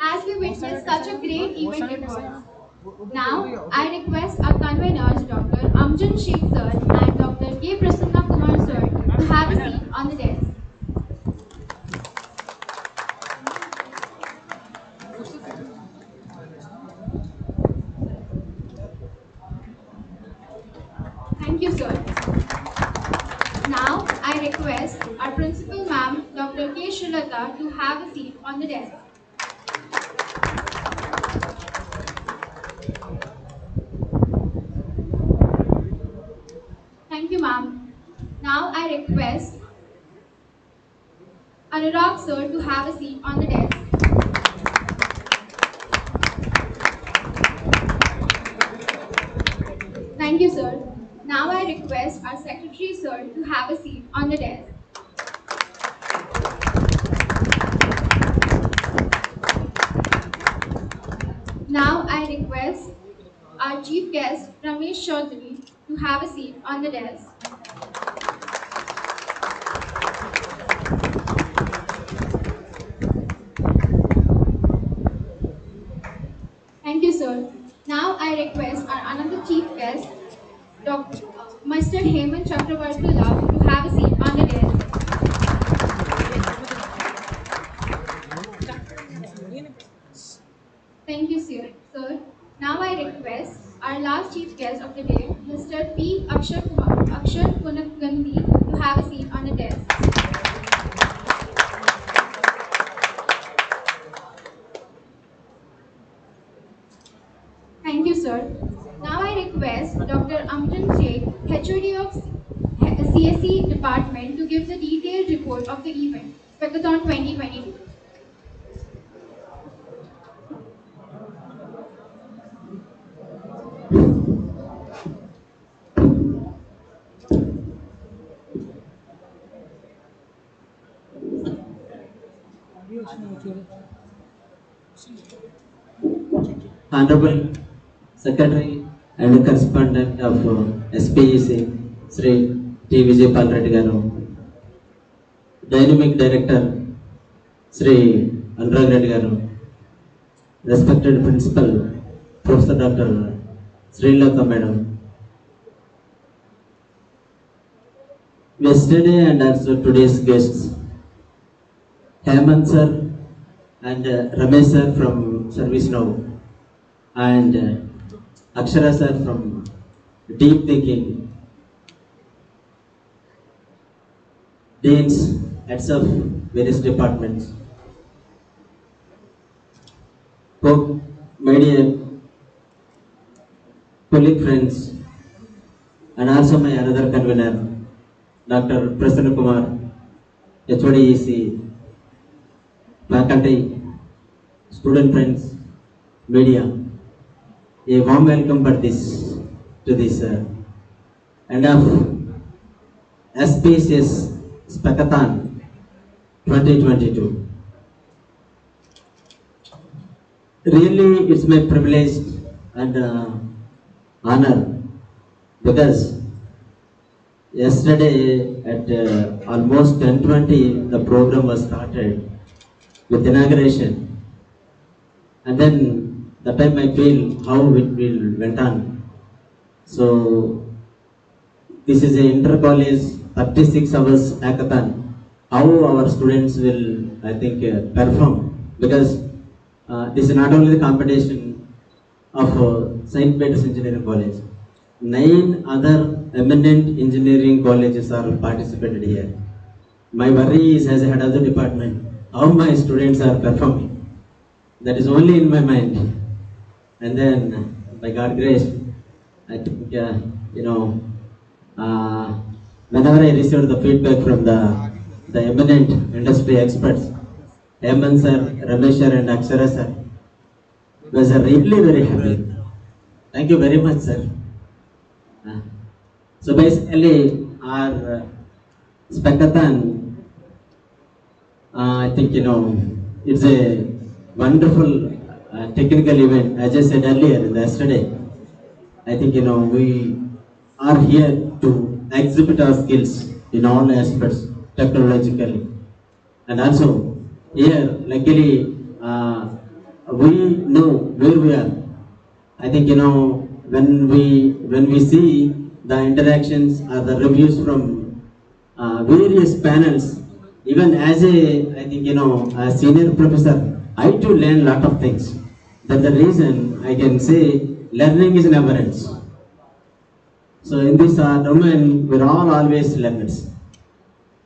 As we witness such a great event it was. Now, I request our conveners, Dr. Amjan Sheikh sir and Dr. K. Prasanna Kumar sir, to have a seat on the desk. Thank you, sir. Now, I request our principal ma'am, Dr. K. Srilata, to have a seat on the desk. Thank you, ma'am. Now, I request Anurag sir to have a seat on the desk. Thank you, sir. Now, I request our secretary sir to have a seat on the desk. Now, I request our chief guest, Ramesh Chaudhary, to have a seat on the desk. Thank you, sir. Now, I request our another chief guest, Dr. Mr. Hemant Chakravartula, to have a seat on the desk. Thank you, sir. Sir. Now, I request our last chief guest of the day, Mr. P. Akshar Punakgandhi, to have a seat on the desk. Thank you, sir. Now I request Dr. Amjan Sheikh, HOD of CSE department, to give the detailed report of the event, Hackathon 2022. Honorable Secretary and Correspondent of SPEC, Sri T. Vijaypal Reddy Garu, Dynamic Director, Sri Anurag Reddy Garu, respected Principal, Professor Dr. Srilata Madam. Yesterday and also today's guests, Hemant sir and Ramesh sir from Service Now, and Akshara sir from Deep Thinking, Deans, heads of various departments, my dear colleague friends, and also my another convener, Dr. Prasanna Kumar, HODEC, faculty, student friends, media. A warm welcome for this to this end of SPCS specathon 2022. Really, it's my privilege and honor because yesterday at almost 10:20 the program was started with inauguration, and then the time I feel how it will went on. So this is a inter-college 36 hours hackathon. How our students will, I think, perform, because this is not only the competition of St. Peter's Engineering College. 9 other eminent engineering colleges are participated here. My worry is, as a head of the department, how my students are performing. That is only in my mind. And then, by God's grace, I think, uh, whenever I received the feedback from the eminent industry experts, Hemant sir, Ramesh sir, and Akshara sir, was really very happy. Thank you very much, sir. Uh, so basically, our specathon, I think, it's a wonderful technical event. As I said earlier, yesterday, I think, we are here to exhibit our skills in all aspects, technologically. And also, here, luckily, we know where we are. I think, when we see the interactions or the reviews from various panels, even as a, I think, a senior professor, I too learn a lot of things. That's the reason I can say learning is never ends. So in this domain, we're all always learners.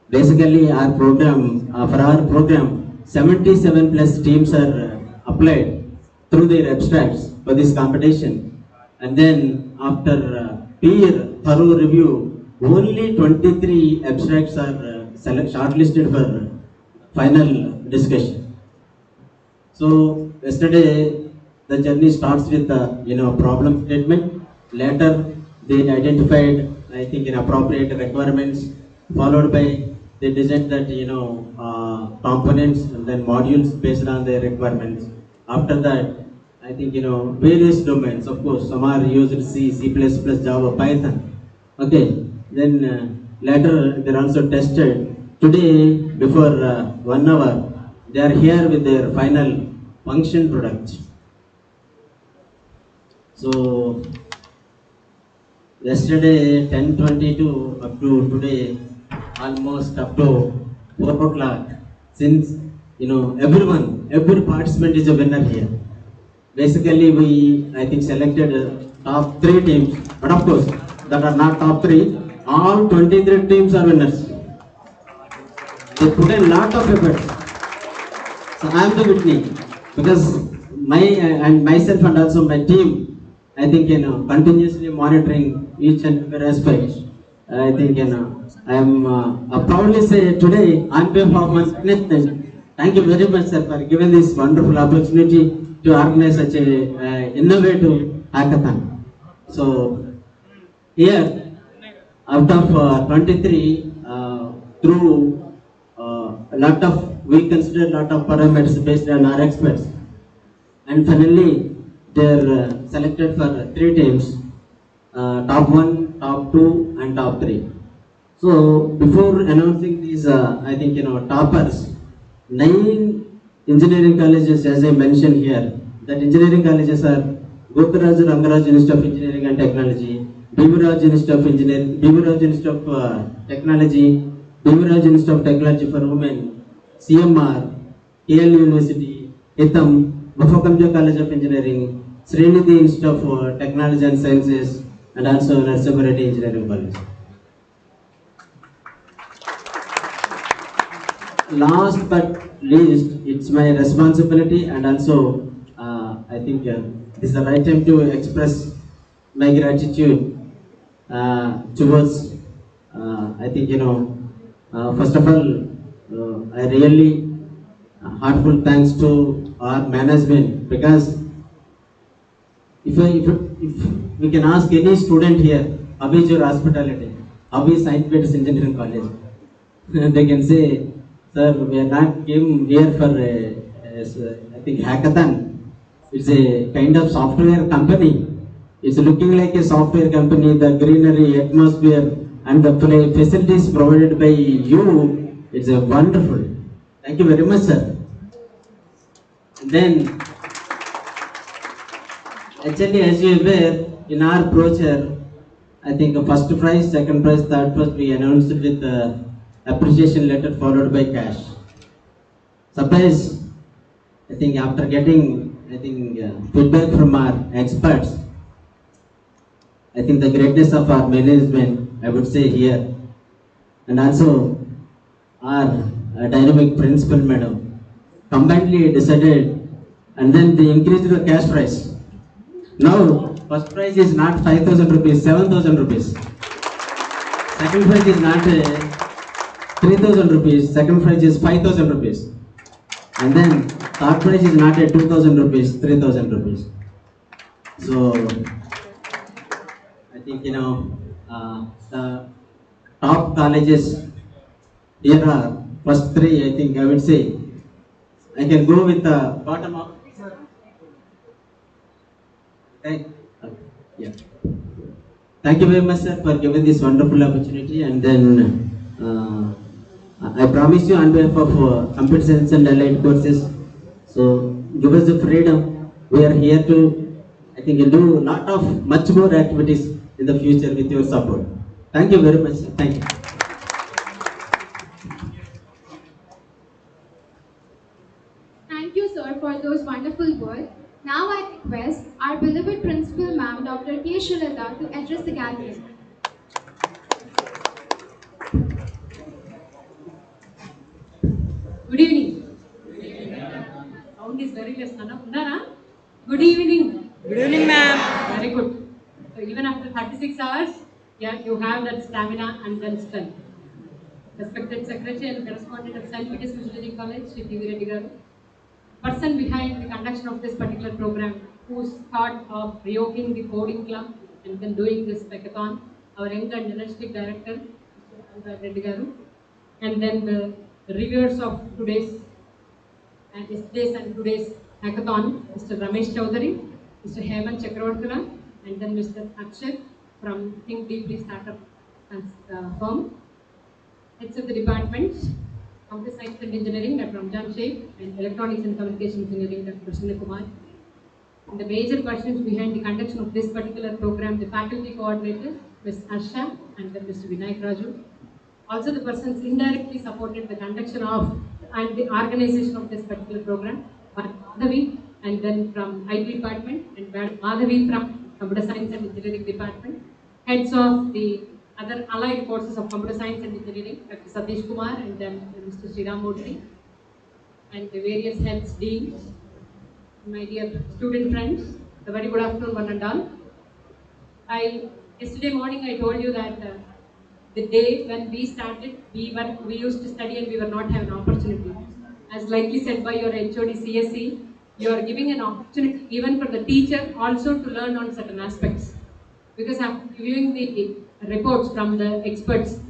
Basically, for our program, 77 plus teams are applied through their abstracts for this competition. And then after peer thorough review, only 23 abstracts are shortlisted for final discussion. So yesterday, the journey starts with problem statement. Later, they identified, I think, appropriate requirements, followed by they designed that components and then modules based on their requirements. After that, I think, various domains. Of course, some are used C, C++, Java, Python. Okay. Then later they're also tested. Today, before 1 hour, they are here with their final function product. So yesterday 10:22 up to today, almost up to 4 o'clock. Since every participant is a winner here. Basically, I think, selected top 3 teams, but of course, that are not top 3. All 23 teams are winners. They put a lot of effort. So I am the witness, because myself and also my team, I think, continuously monitoring each and every aspect. I think, I am proudly say today on behalf of my management, thank you very much, sir, for giving this wonderful opportunity to organize such a innovative hackathon. So here, out of 23, through we consider a lot of parameters based on our experts, and finally they're selected for 3 teams, top 1, top 2, and top 3. So before announcing these, I think, toppers, 9 engineering colleges, as I mentioned here, that engineering colleges are Gopiraj Rangaraj Institute of Engineering and Technology, Bhimaraj Institute of Engineering, Bhimaraj Institute of Technology, Bhimaraj Institute of Technology for Women, CMR, KL University, ITAM, Bafakamja College of Engineering, Srinidhi Institute of Technology and Sciences, and also Narsamarati Engineering College. Last but least, it's my responsibility, and also I think this is the right time to express my gratitude towards, I think, first of all, I really heartfelt thanks to our management, because if we can ask any student here, how is your hospitality? How is St. Peter's Engineering College? They can say, Sir, we are not came here for I think hackathon. It's a kind of software company. It's looking like a software company. The greenery, atmosphere, and the facilities provided by you. It's a wonderful. Thank you very much, sir. And then, actually, as you are aware, in our brochure, I think a first prize, second prize, third prize, we announced it with appreciation letter followed by cash. Suppose, I think after getting, feedback from our experts, I think the greatness of our management, I would say here, and also our dynamic principal madam, combinedly decided, and then they increased the cash price. Now, first prize is not 5,000 rupees, 7,000 rupees. Second prize is not 3,000 rupees, second prize is 5,000 rupees. And then third prize is not 2,000 rupees, 3,000 rupees. So, I think, the top colleges here are first three, I think I would say. I can go with the bottom up. Thank, yeah. Thank you very much, sir, for giving this wonderful opportunity. And then I promise you on behalf of computer science and allied courses, so give us the freedom. We are here to, I think, do a lot of much more activities in the future with your support. Thank you very much, sir. Thank you. Thank you, sir, for those wonderful words. Now I request our beloved Principal Ma'am, Dr. K. Shulata, to address the gathering. Good evening. Sound is very less. Nana? Good evening. Good evening, ma'am. Very good. So even after 36 hours, yeah, you have that stamina and then strength. Respected Secretary and Correspondent of St. Peter's Engineering College, Shri T.V. Reddy garu, person behind the conduction of this particular program, who's thought of reopening the coding club and then doing this hackathon, our young and energetic director, Mr. Reddy garu, and then the reviewers of today's and yesterday's and today's hackathon, Mr. Ramesh Chaudhary, Mr. Hemant Chakravartula, and then Mr. Akshay from Think Deeply Startup firm. Heads of the departments, Computer Science and Engineering, Dr. Ramjan Sheikh, and Electronics and Communications Engineering, Dr. Prasanna Kumar. And the major persons behind the conduction of this particular program, the faculty coordinators, Ms. Asha and then Mr. Vinayak Raju. Also the persons indirectly supported the conduction of and the organization of this particular program, Madhavi, and then from IT department, and Madhavi from Computer Science and Engineering department, heads of the other allied courses of Computer Science and Engineering, Dr. Satish Kumar, and then Mr. Sriram Murthy, and the various heads, deans, my dear student friends, a very good afternoon one and all. Yesterday morning I told you that the day when we started, we used to study and we were not having an opportunity. As likely said by your HOD CSE, you are giving an opportunity even for the teacher also to learn on certain aspects. Because after viewing the reports from the experts,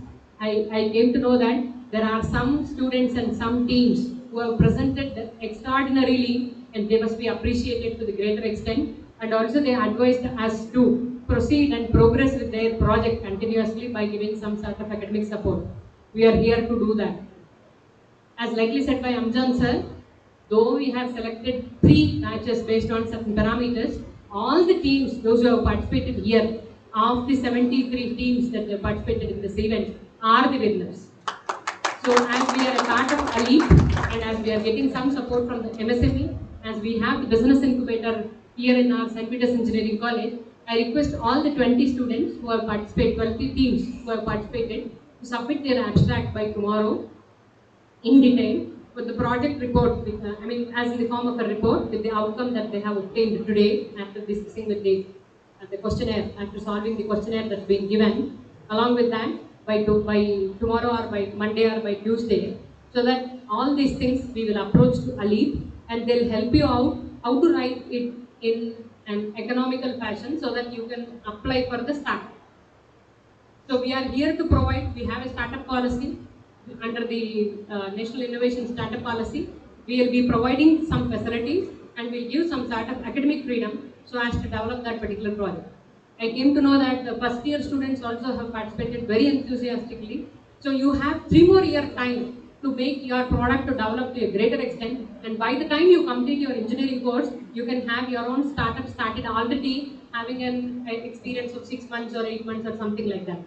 I came to know that there are some students and some teams who have presented extraordinarily and they must be appreciated to the greater extent, and also they advised us to proceed and progress with their project continuously by giving some sort of academic support. We are here to do that. As likely said by Amjan sir, though we have selected 3 matches based on certain parameters, all the teams, those who have participated here, of the 73 teams that have participated in this event, are the winners. So as we are a part of ALEAP and as we are getting some support from the MSME, as we have the business incubator here in our St. Peter's Engineering College, I request all the 20 students who have participated, 20 teams who have participated, to submit their abstract by tomorrow in detail with the project report, with, as in the form of a report with the outcome that they have obtained today after discussing with the questionnaire, after solving the questionnaire that's been given. Along with that, by tomorrow or by Monday or by Tuesday, so that all these things we will approach to ALEAP and they'll help you out how to write it in an economical fashion so that you can apply for the startup. So we are here to provide, we have a startup policy, under the National Innovation Startup Policy, we will be providing some facilities and we'll give some sort of academic freedom so as to develop that particular project. I came to know that the first year students also have participated very enthusiastically. So you have 3 more year time to make your product to develop to a greater extent, and by the time you complete your engineering course, you can have your own startup started already having an experience of 6 months or 8 months or something like that.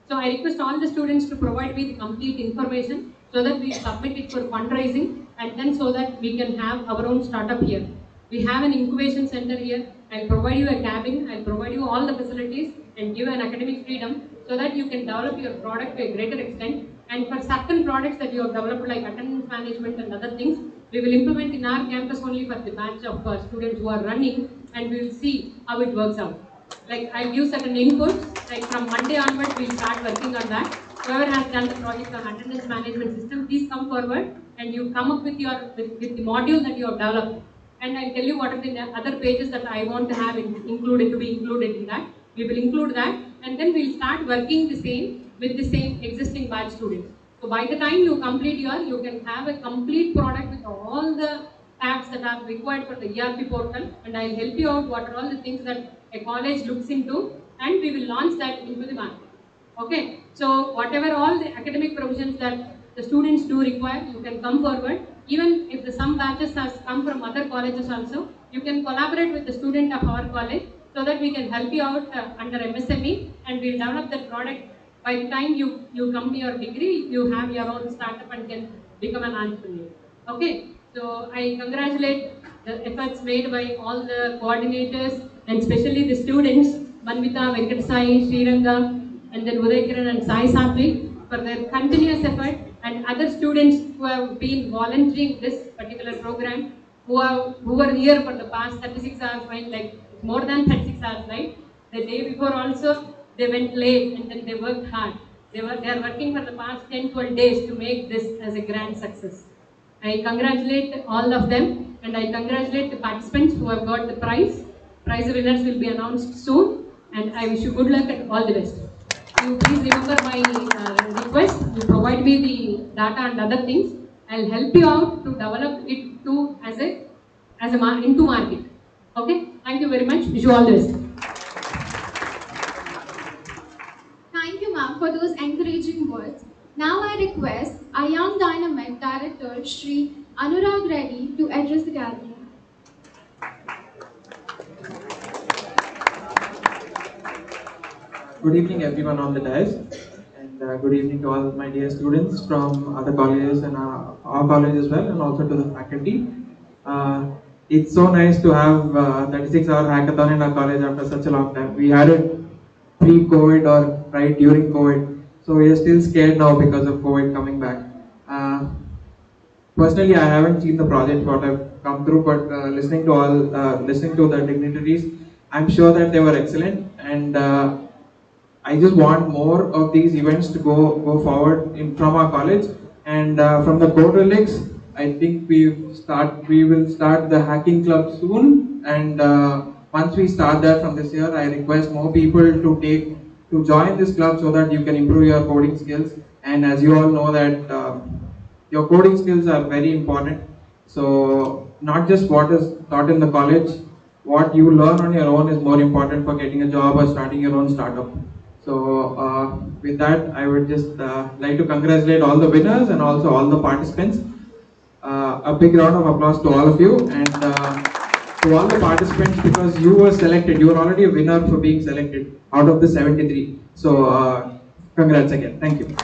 So I request all the students to provide me the complete information so that we submit it for fundraising, and then so that we can have our own startup here. We have an incubation center here. I'll provide you a cabin, I'll provide you all the facilities and give an academic freedom so that you can develop your product to a greater extent. And for certain products that you have developed like attendance management and other things, we will implement in our campus only for the batch of students who are running, and we will see how it works out. Like I'll give certain inputs, like from Monday onwards we'll start working on that. Whoever has done the project on attendance management system, please come forward and you come up with with the module that you have developed. And I'll tell you what are the other pages that I want to have included to be included in that. We will include that, and then we'll start working the same with the same existing batch students. So by the time you complete you can have a complete product with all the tabs that are required for the ERP portal, and I'll help you out what are all the things that a college looks into, and we will launch that into the market. Okay, so whatever all the academic provisions that the students do require, you can come forward. Even if the some batches has come from other colleges also, you can collaborate with the student of our college so that we can help you out under MSME, and we'll develop that product. By the time you come to your degree, you have your own startup and can become an entrepreneur. Okay, so I congratulate the efforts made by all the coordinators and especially the students, Manvita, Venkat Sai, Sriranga, and then Uday Kiran and Sai Sapri for their continuous effort, and other students who have been volunteering this particular program, who were here for the past 36 hours, like more than 36 hours, right? The day before also they went late and then they worked hard. They are working for the past 10-12 days to make this as a grand success. I congratulate all of them, and I congratulate the participants who have got the prize. Prize winners will be announced soon, and I wish you good luck and all the best. You please remember my request. You provide me the data and other things. I'll help you out to develop it to as a into market. Okay. Thank you very much. Wish you all the best. Thank you, ma'am, for those encouraging words. Now I request our young dynamic director, Shri Anurag Reddy, to address the gathering. Good evening, everyone on the dais, and good evening to all my dear students from other colleges and our college as well, and also to the faculty. It's so nice to have 36-hour hackathon in our college after such a long time. We had it pre-COVID or right during COVID, so we are still scared now because of COVID coming back. Personally, I haven't seen the project what I've come through, but listening to the dignitaries, I'm sure that they were excellent, and I just want more of these events to go forward from our college, and from the Quarter Lakes, I think we will start the hacking club soon, and once we start that from this year, I request more people to join this club so that you can improve your coding skills. And as you all know that your coding skills are very important. So not just what is taught in the college, what you learn on your own is more important for getting a job or starting your own startup. So with that, I would just like to congratulate all the winners and also all the participants. A big round of applause to all of you, and to all the participants, because you were selected. You were already a winner for being selected out of the 73. So congrats again. Thank you.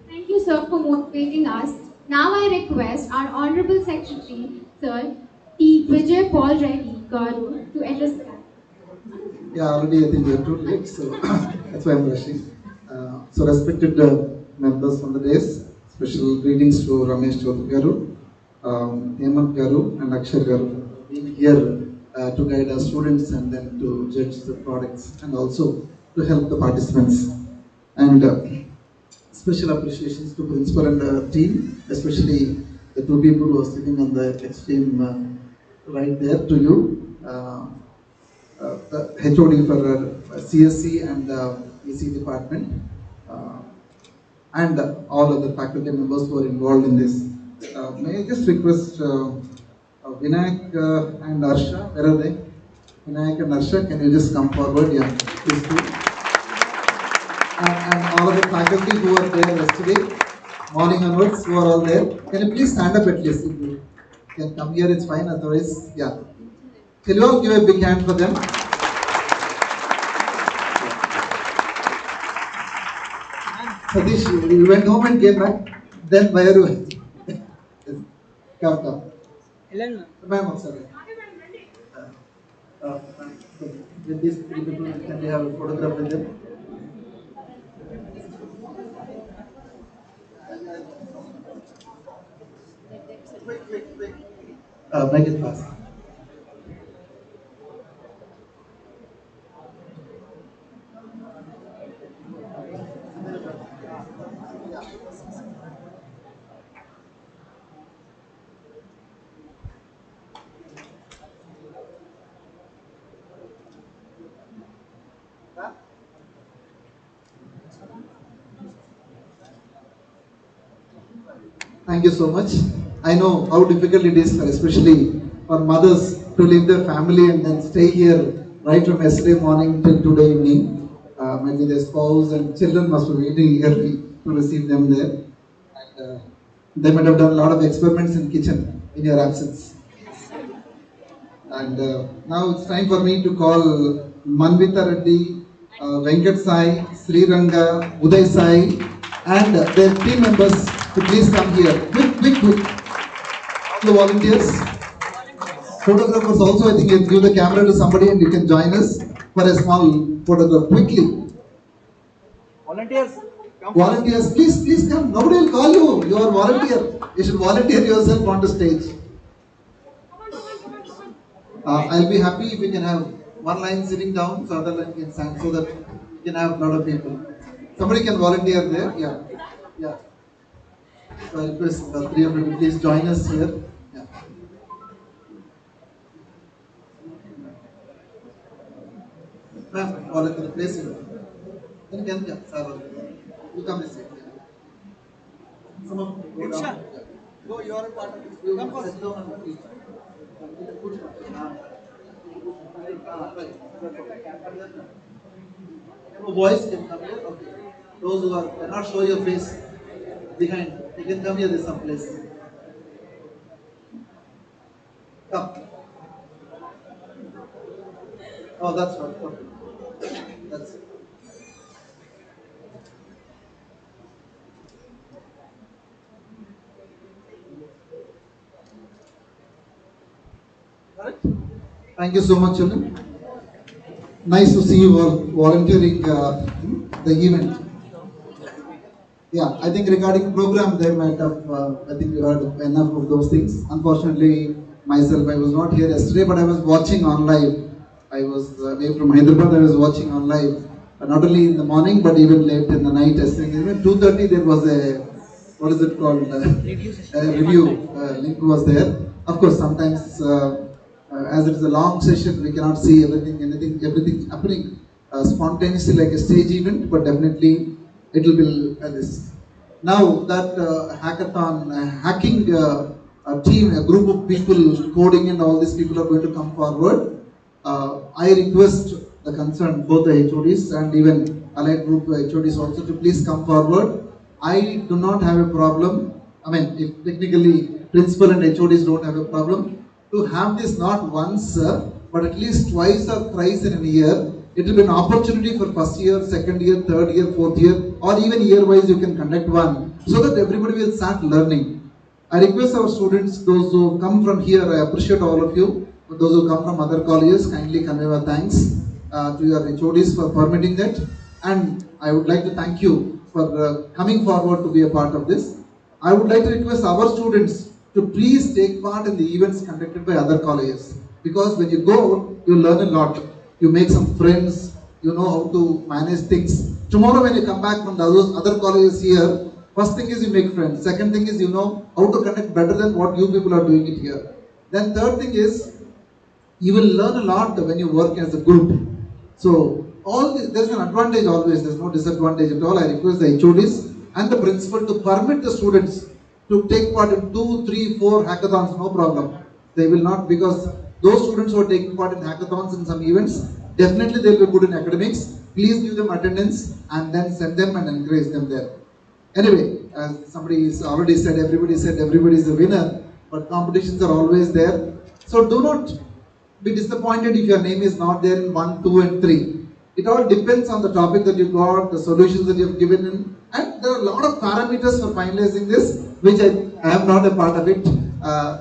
Thank you, sir, for motivating us. Now I request our Honorable Secretary, Sir T. Vijay Paul Reddy Garu, to address the gathering. Yeah, already I think we are too late, so that's why I'm rushing. So respected members from the days, special greetings to Ramesh Chaudhary Garu, Hemant Garu and Akshar Garu for being here to guide our students and then to judge the products and also to help the participants. And special appreciations to principal and the team, especially the two people who are sitting on the extreme right there to you. The HOD CSC and EC department, uh, and all other faculty members who are involved in this. May I just request Vinayak and Arsha, where are they? Vinayak and Arsha, can you just come forward? Yeah, please do. And all of the faculty who are there yesterday, morning onwards, who are all there, can you please stand up at least? If you can come here, it's fine, otherwise, yeah. Can you all give a big hand for them? Satish, you went home and came back, then where you went? Come. Ma'am, sorry. Uh, with these three people, can we have a photograph with them? Quick. Make it fast. Thank you so much. I know how difficult it is, especially for mothers, to leave their family and then stay here right from yesterday morning till today evening. Maybe their spouse and children must be waiting eagerly to receive them there. And they might have done a lot of experiments in kitchen in your absence. And now it's time for me to call Manvita Reddy, Venkat Sai, Sri Ranga, Uday Sai, and their team members to please come here. Quick. The volunteers. Photographers also, I think you give the camera to somebody and you can join us for a small photograph. Quickly. Volunteers, please come. Nobody will call you. You are volunteer. You should volunteer yourself onto stage. I'll be happy if we can have one line sitting down, so other line can stand, so that we can have a lot of people. Somebody can volunteer there. Yeah. So I request the three of you to please join us here. Yeah. Ma'am, volunteer the place here. Then can sir, you come this way. Some of you go down. Yeah. Go, you are a part of this. You come first. Boys can come here. Okay. Those who cannot show your face behind, you can come here. There's some place. Come. Oh, that's right. Okay. That's it. Correct? Thank you so much, children. Nice to see you all volunteering the event. Yeah, I think regarding program, they might have, I think you heard enough of those things. Unfortunately, myself, I was not here yesterday, but I was watching on live. I was away from Hyderabad, I was watching on live. Not only in the morning, but even late in the night. Yesterday, even 2:30, there was a, what is it called? Review link was there. Of course, sometimes, as it is a long session, we cannot see everything happening spontaneously like a stage event, but definitely it will be this. Now that hackathon, hacking a team, a group of people, coding and all these people are going to come forward. I request the concerned, both the HODs and even allied group HODs also to please come forward. I do not have a problem. I mean, if technically principal and HODs don't have a problem, to have this not once, but at least twice or thrice in a year. It will be an opportunity for first year, second year, third year, fourth year, or even year wise you can conduct one, so that everybody will start learning. I request our students, those who come from here, I appreciate all of you. Those who come from other colleges, kindly convey our thanks to your HODs for permitting that. And I would like to thank you for coming forward to be a part of this. I would like to request our students to please take part in the events conducted by other colleges. Because when you go out, you learn a lot. You make some friends, you know how to manage things. Tomorrow when you come back from those other colleges here, first thing is you make friends. Second thing is you know how to connect better than what you people are doing it here. Then third thing is, you will learn a lot when you work as a group. So there's an advantage always, there's no disadvantage at all. I request the HODs and the principal to permit the students to take part in 2, 3, 4 hackathons, no problem. They will not, because those students who are taking part in hackathons and some events, definitely they'll be good in academics. Please give them attendance and then send them and encourage them there. Anyway, as somebody is already said everybody is a winner, but competitions are always there. So do not be disappointed if your name is not there in 1, 2, and 3. It all depends on the topic that you got, the solutions that you have given in, and there are a lot of parameters for finalizing this, which I am not a part of it.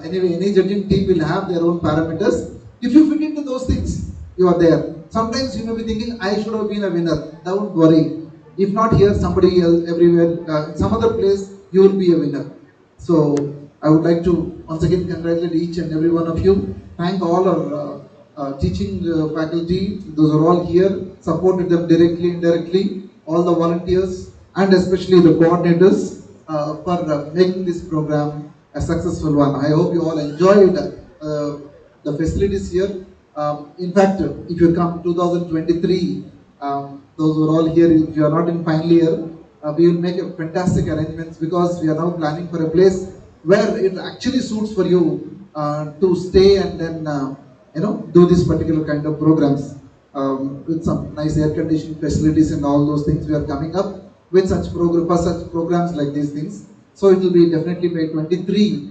Anyway, any judging team will have their own parameters. If you fit into those things, you are there. Sometimes you may be thinking, I should have been a winner. Don't worry. If not here, somebody else, everywhere, some other place, you will be a winner. So I would like to once again congratulate each and every one of you. Thank all our teaching faculty, those are all here, supported them directly, indirectly, all the volunteers, and especially the coordinators for making this program a successful one. I hope you all enjoyed the facilities here. In fact, if you come 2023, those who are all here, if you are not in final year, we will make a fantastic arrangements, because we are now planning for a place where it actually suits for you to stay and then do this particular kind of programs with some nice air conditioning facilities and all those things. We are coming up with such programs like these things. So it will be definitely by 23.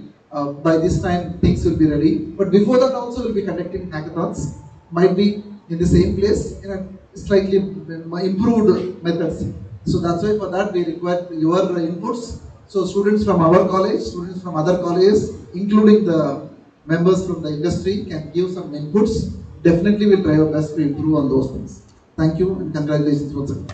By this time things will be ready. But before that also we'll be conducting hackathons. Might be in the same place in a slightly improved methods. So that's why for that we require your inputs. So students from our college, students from other colleges, including the members from the industry, can give some inputs. Definitely we'll try our best to improve on those things. Thank you and congratulations once again.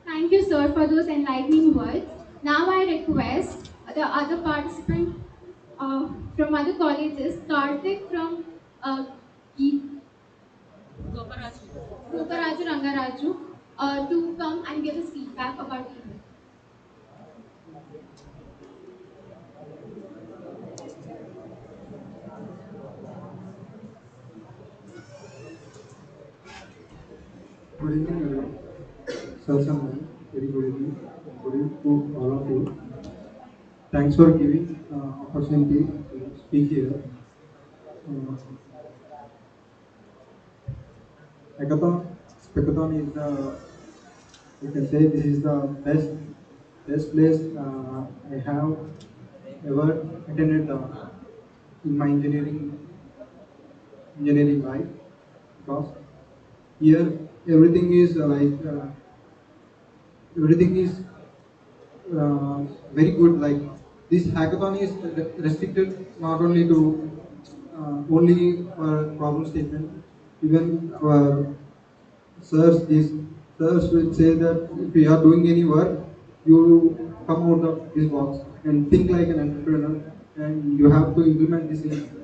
Thank you, sir, for those enlightening words. Now I request the other participant from other colleges, Karthik from Goparaju Rangaraju, to come and give us feedback about the event. Good evening, everyone. Sir, ma'am, very good evening. Good evening to all of you. Thanks for giving opportunity to speak here. Uh, Hackathon, specathon is the, you can say this is the best place I have ever attended in my engineering life, because here everything is everything is very good. Like this hackathon is restricted not only to only problem statement. Even our these sirs will say that if you are doing any work, you come out of this box and think like an entrepreneur, and you have to implement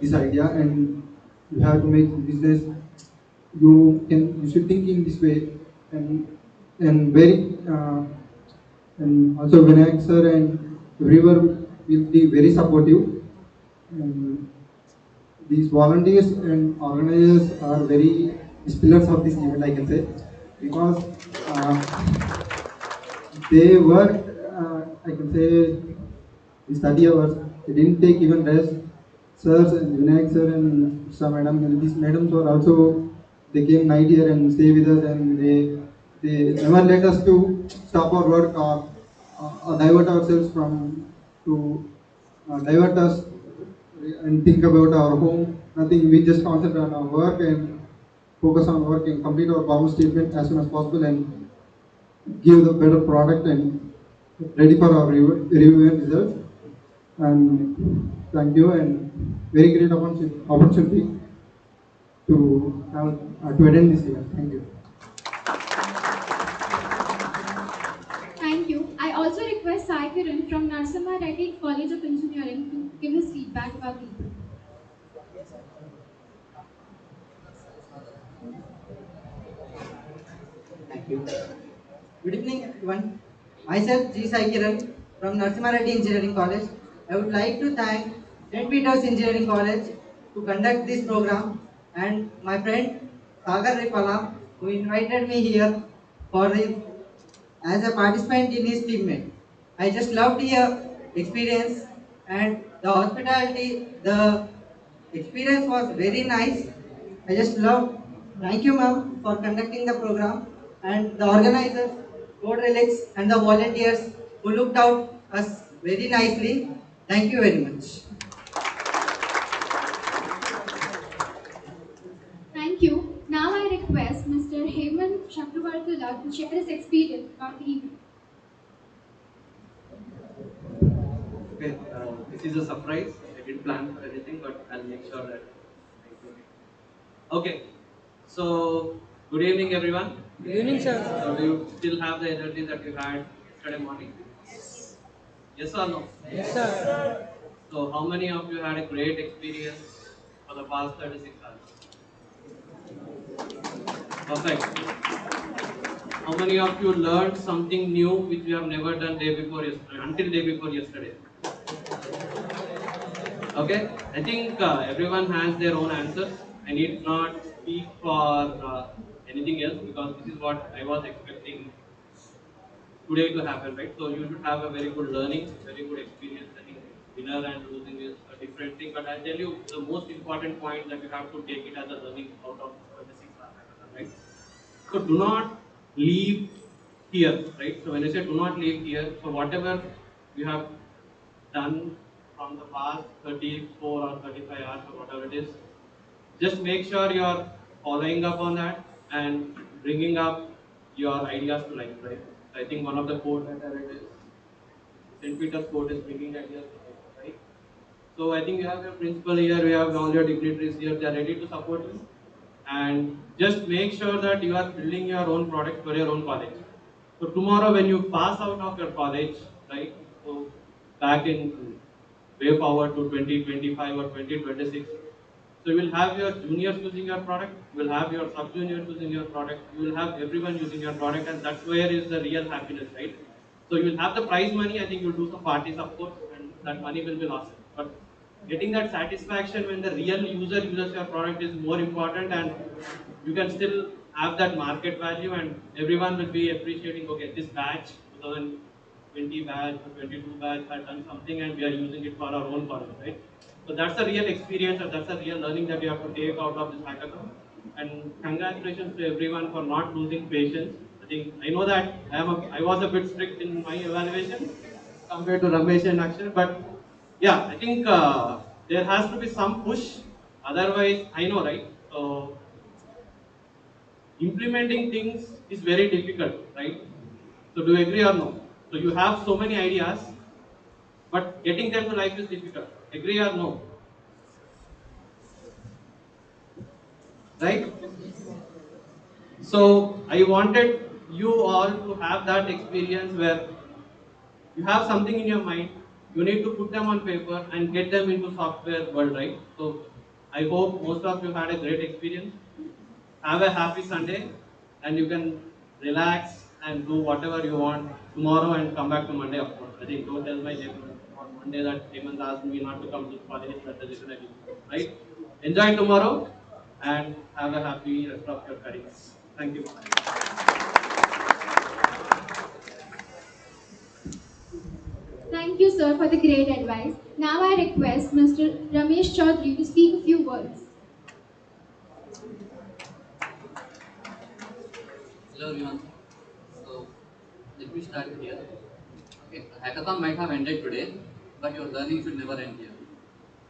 this idea, and you have to make business. You should think in this way, and very and also Vinayak sir and everyone will be very supportive. And these volunteers and organizers are very pillars of this event, I can say, because they worked, I can say, the study hours. They didn't take even rest. Sirs and Vinayak sir and some madam, and these madams were also, they came night here and stay with us, and they never let us to stop our work, or divert ourselves from to divert us and think about our home. Nothing. We just concentrate on our work and focus on work and complete our problem statement as soon as possible and give the better product and ready for our review and results. And thank you, and very great opportunity to have to attend this event. Thank you. Thank you. I also request Sai Kiran from Narasimha Reddy College of Engineering to give his feedback about the event. Thank you. Good evening, everyone. Myself, G. Sai Kiran from Narasimha Reddy Engineering College. I would like to thank St. Peter's Engineering College to conduct this program, and my friend Sagar Ripala, who invited me here for his, as a participant in his teammate. I just loved your experience and the hospitality. The experience was very nice. I just loved. Thank you, ma'am, for conducting the program, and the organizers, Code Relics, and the volunteers who looked out us very nicely. Thank you very much. Thank you. Now I request Mr. Hemant Chakravartula to share his experience about the event. Okay, this is a surprise. I didn't plan for anything, but I'll make sure that I do it. Okay, so good evening, everyone. Good evening, sir. So, do you still have the energy that you had yesterday morning? Yes or no? Yes, sir. So, how many of you had a great experience for the past 36 hours? Perfect. How many of you learned something new which you have never done day before yesterday, until day before yesterday? Okay, I think everyone has their own answers. I need not speak for anything else because this is what I was expecting today to happen, right? So you should have a very good learning, very good experience. I think winner and losing is a different thing, but I'll tell you the most important point that you have to take it as a learning out of 26 hours hackathon, right? So do not leave here, right? So when I say do not leave here, so whatever you have done from the past 34 or 35 hours or whatever it is, just make sure you are following up on that and bringing up your ideas to life, right? So I think one of the quote that I read is St. Peter's quote is bringing ideas to life, right? So I think you have your principal here, we have all your dignitaries here, they are ready to support you. And just make sure that you are building your own product for your own college. So tomorrow when you pass out of your college, right? So back in way forward to 2025 or 2026, so you will have your juniors using your product, you will have your sub-juniors using your product, you will have everyone using your product, and that's where is the real happiness, right? So you will have the prize money, I think you'll do some parties of course, and that money will be lost. But getting that satisfaction when the real user uses your product is more important, and you can still have that market value, and everyone will be appreciating, okay, this batch, 2020 batch or 22 batch had done something and we are using it for our own purpose, right? So that's a real experience and that's a real learning that you have to take out of this hackathon. And congratulations to everyone for not losing patience. I think I know that I was a bit strict in my evaluation compared to Ramesh and Akshay, but yeah, I think there has to be some push. Otherwise, I know, right? So implementing things is very difficult, right? So do you agree or no? So you have so many ideas, but getting them to life is difficult. Agree or no? Right? So I wanted you all to have that experience where you have something in your mind, you need to put them on paper and get them into software world, right? So I hope most of you had a great experience. Have a happy Sunday and you can relax and do whatever you want tomorrow and come back to Monday, of course. I think don't tell my neighbor on Monday that Hemant asked me not to come to college, that's the reason I did, right? Enjoy tomorrow and have a happy rest of your careers. Thank you. Thank you, sir, for the great advice. Now I request Mr. Ramesh Chaudhary to speak a few words. Hello everyone. So let me start here. Okay, the hackathon might have ended today, but your learning should never end here.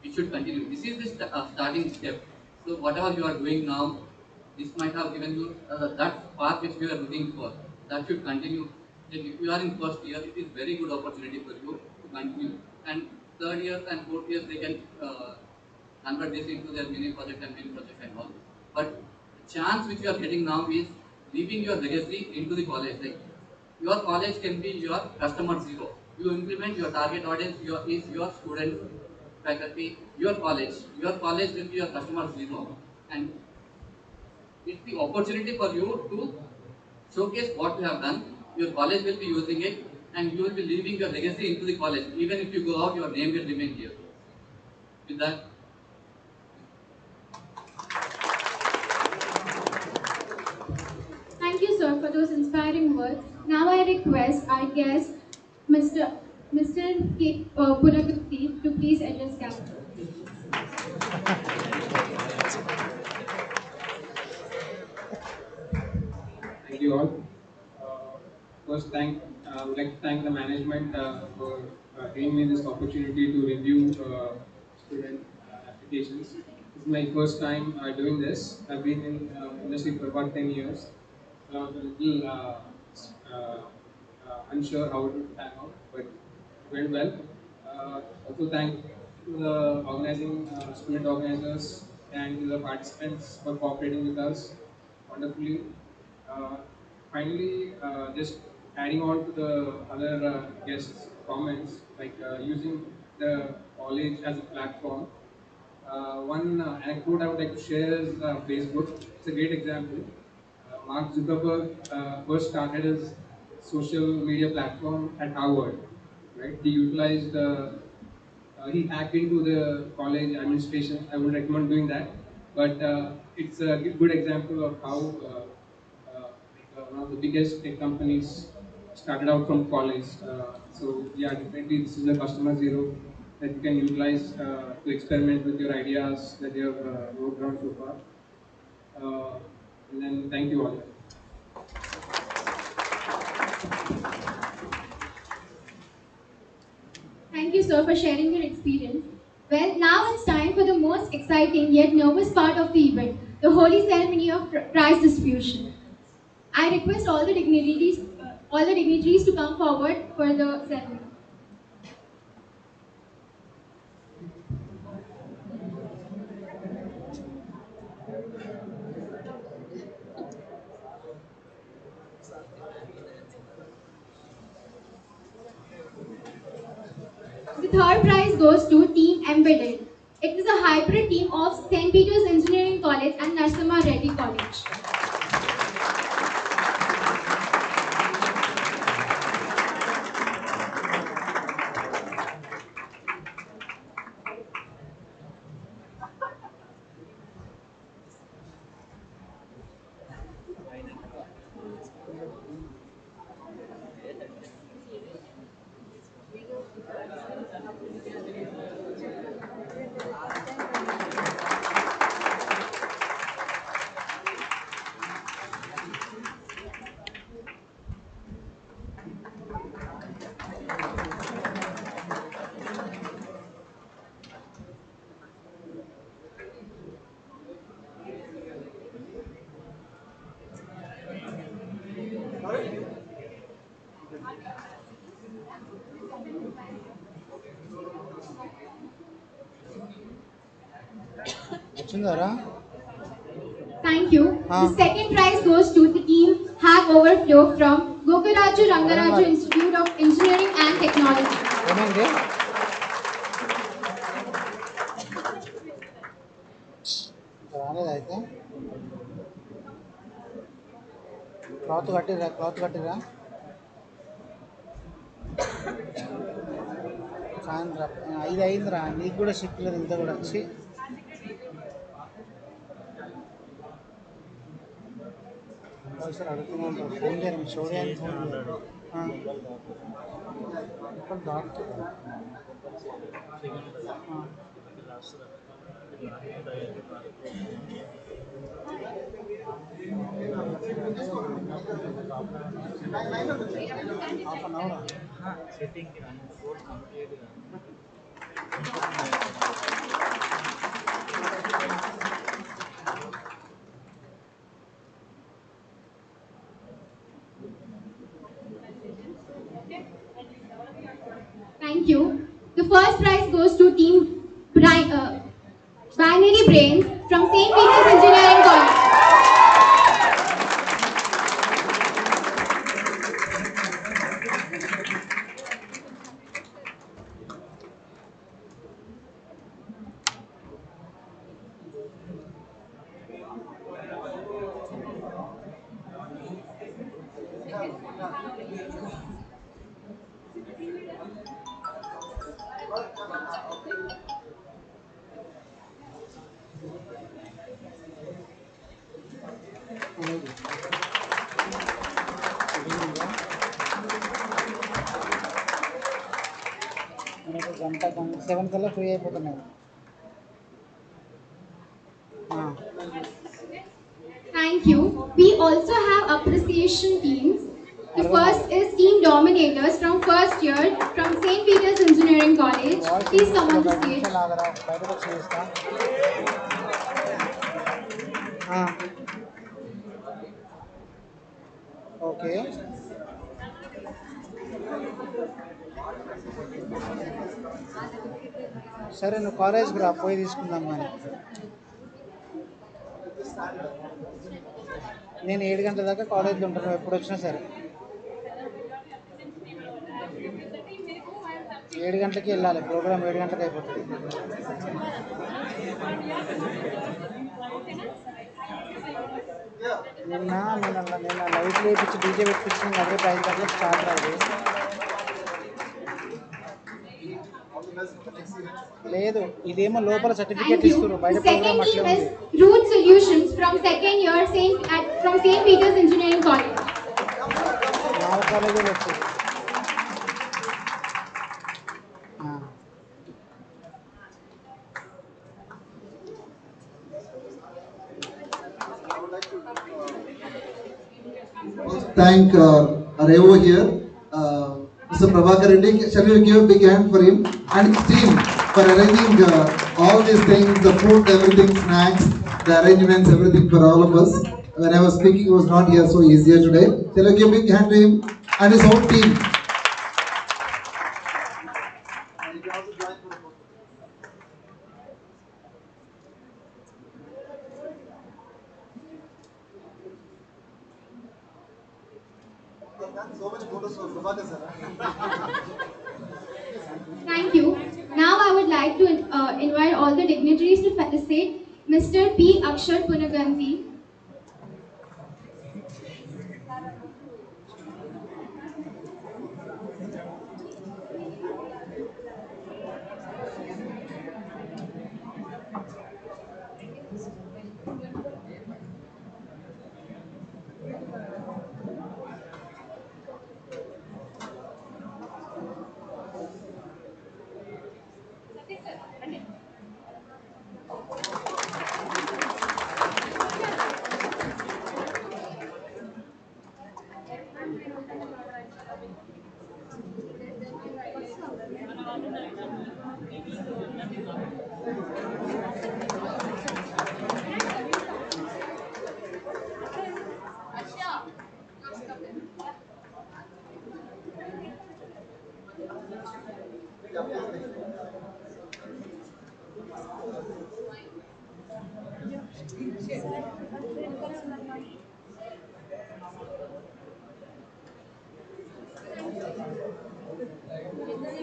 It should continue. This is the starting step. So whatever you are doing now, this might have given you that path which we are looking for. That should continue. Then if you are in first year, it is very good opportunity for you to continue. And third year and fourth year, they can convert this into their mini project and main project and all. But the chance which you are getting now is leaving your legacy into the college. Like your college can be your customer zero. You implement your target audience is your student, faculty, your college. Your college will be your customer zero, and it's the opportunity for you to showcase what you have done. Your college will be using it, and you will be leaving your legacy into the college. Even if you go out, your name will remain here. With that, Thank you, sir, for those inspiring words. Now I request our guest, Mr. K. Puragupti, to please address campus. Thank you all. Uh, First, I would like to thank the management for giving me this opportunity to review student applications. This is my first time doing this. I've been in industry for about 10 years. So I was a little unsure how it would pan out, but it went well. Also, thank to the organizing student organizers and to the participants for cooperating with us wonderfully. Uh, Finally, just adding on to the other guests' comments, like using the college as a platform. One anecdote I would like to share is Facebook. It's a great example. Mark Zuckerberg first started his social media platform at Harvard. Right? He hacked into the college administration. I would recommend doing that. But it's a good example of how one of the biggest tech companies started out from college. So yeah, definitely this is a customer zero that you can utilize to experiment with your ideas that you have worked on so far. And then thank you all. Thank you, sir, for sharing your experience. Well, now it's time for the most exciting yet nervous part of the event, the holy ceremony of prize distribution. I request all the dignitaries to come forward for the ceremony. The third prize goes to Team Embedded. It is a hybrid team of St. Peter's Engineering College and Narsimha Reddy College. వచ్చిందారా Thank you. The second prize goes to the team Hack Overflow from Gokaraju Rangaraju Institute of Engineering and Technology. ఏమైంది రాలేదా అయితే cloth కట్టిరా సాయంత్రం 5 అయిందిరా నీకు కూడా shift లేదు ఇంత కూడా వచ్చి సార్ అడుగుతూనే ఉంటారు ఫోన్ చేయండి చూడండి ఫోన్ ఇక్కడ డాక్టర్ హాఫ్ అన్ అవర్ సెట్టింగ్కి కోర్స్ కంప్లీట్గా Thank you. The first prize goes to Team Binary Brains from St. Peter's Engineering College. మనకు గంట 7 కల్లా ఫ్రీ అయిపోతున్నాయి. Thank you. We also have appreciation teams. The first is Team Dominators from first year from St. Peter's Engineering College. Please come on the stage. బయటకు వచ్చి చేస్తా. Okay, సరే నువ్వు కాలేజ్కి రా, పోయి తీసుకుందాం. కానీ నేను 7 గంటల దాకా కాలేజ్లో ఉంటాను, నువ్వు ఎప్పుడు వచ్చినా సరే. 7 గంటలకి వెళ్ళాలి, ప్రోగ్రామ్ 7 గంటలకు అయిపోతుంది. నిన్న లైట్ వేయించి డీజే పెట్టించి అదే 5 గంటలకు స్టార్ట్ అయ్యింది. లేదు, ఇదేమో లోపల సర్టిఫికేట్ ఇస్తారు, బయట ప్రోగ్రామ్ అట్లే ఉంది. Root Solutions from second year from St. Peter's Engineering College. మా కాలేజీలో వచ్చింది. Thank Revo here, Mr. Prabhakar Reddy. Shall we give a big hand for him and his team for arranging all these things, the food, everything, snacks, the arrangements, everything for all of us. When I was speaking, it was not here so easier today. Shall we give a big hand to him and his whole team? Thank you. Now I would like to invite all the dignitaries to felicitate Mr. P. Akshar Punaganti.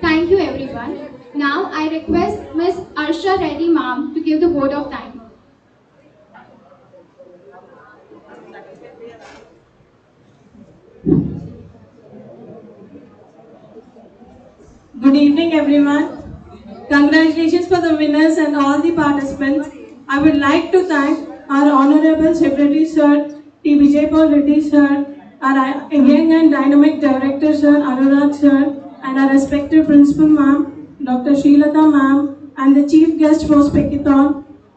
Thank you everyone. Now I request Ms. Arsha Reddy ma'am to give the vote of thanks. Good evening everyone. Congratulations for the winners and all the participants. I would like to thank our Honorable Secretary Sir T. Vijaypal Reddy Sir, our young and dynamic Director Sir Anurag Sir, and our respected Principal Ma'am, Dr. Srilata Ma'am, and the Chief Guest for specathon.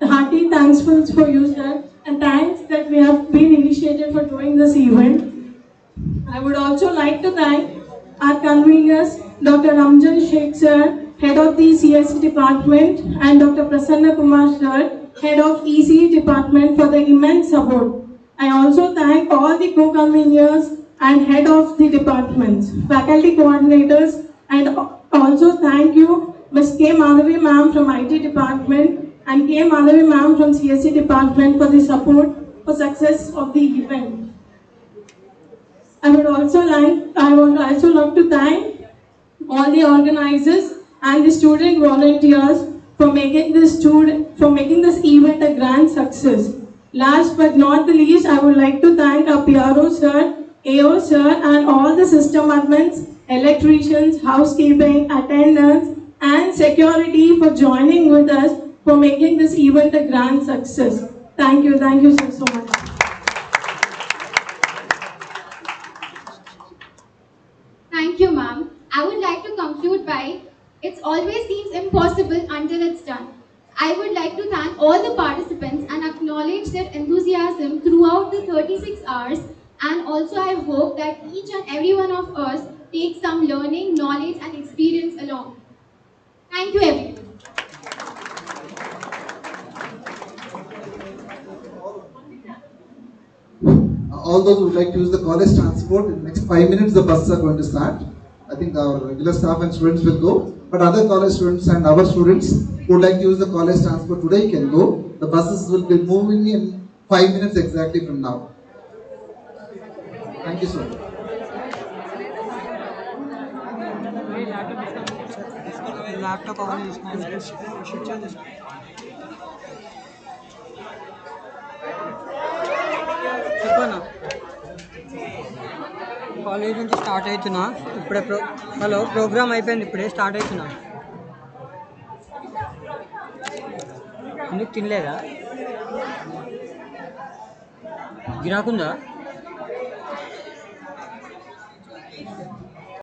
The hearty thankfuls for you sir, and thanks that we have been initiated for doing this event. I would also like to thank our conveners, Dr. Ramjan Sheikh Sir, Head of the CSE Department, and Dr. Prasanna Kumar Sir, Head of ECE Department for the immense support. I also thank all the co-conveners and Head of the departments, faculty coordinators, and also thank you Ms. K. Madhavi Ma'am from IT Department and K. Madhavi Ma'am from CSE Department for the support for success of the event. I would also like to thank all the organizers and the student volunteers for making this event a grand success. Last but not the least, I would like to thank our PRO sir, AO sir, and all the system admins, electricians, housekeeping, attendants, and security for joining with us for making this event a grand success. Thank you sir, so much. seems impossible until it's done. I would like to thank all the participants and acknowledge their enthusiasm throughout the 36 hours, and also I hope that each and every one of us takes some learning, knowledge and experience along. Thank you everyone. All those who would like to use the college transport, in the next 5 minutes the buses are going to start. I think our regular staff and students will go, but other college students and our students who would like to use the college transport today can go. The buses will be moving in 5 minutes exactly from now. Thank you so much. Laptop on చేసిన చెప్పనా college నుంచి start అవుతున్నా ఇప్పుడే hello programme అయిపోయింది ఇప్పుడే start అవుతున్నా ఎందుకు తినలేదా గిరాకుందా